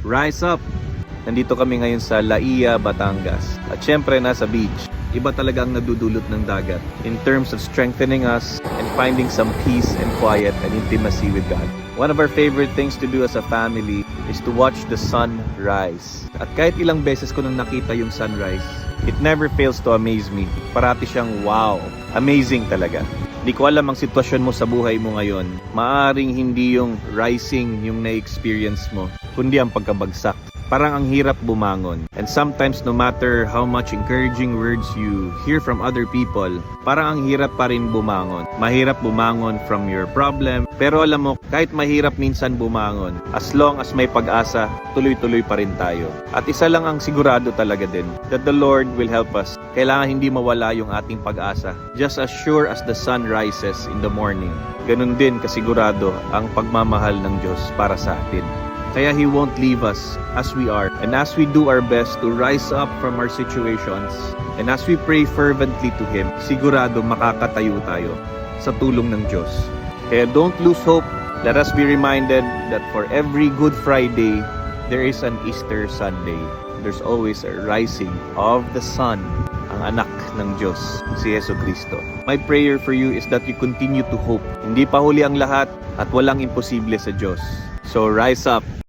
Rise up! Nandito kami ngayon sa Laia, Batangas. At syempre nasa beach. Iba talaga ang nadudulot ng dagat in terms of strengthening us and finding some peace and quiet and intimacy with God. One of our favorite things to do as a family is to watch the sun rise. At kahit ilang beses ko nung nakita yung sunrise, it never fails to amaze me. Parati siyang wow, amazing talaga. Di ko alam ang sitwasyon mo sa buhay mo ngayon. Maaring hindi yung rising yung na-experience mo, kundi ang pagkabagsak. Parang ang hirap bumangon. And sometimes no matter how much encouraging words you hear from other people, parang ang hirap pa rin bumangon. Mahirap bumangon from your problem. Pero alam mo, kahit mahirap minsan bumangon, as long as may pag-asa, tuloy-tuloy pa rin tayo. At isa lang ang sigurado talaga din, that the Lord will help us. Kailangan hindi mawala yung ating pag-asa. Just as sure as the sun rises in the morning, ganun din kasigurado ang pagmamahal ng Diyos para sa atin. Kaya He won't leave us as we are. And as we do our best to rise up from our situations, and as we pray fervently to Him, sigurado makakatayo tayo sa tulong ng Diyos. Kaya don't lose hope. Let us be reminded that for every Good Friday, there is an Easter Sunday. There's always a rising of the sun, ang anak ng Diyos, si Jesucristo. My prayer for you is that you continue to hope. Hindi pa huli ang lahat at walang imposible sa Diyos. So rise up.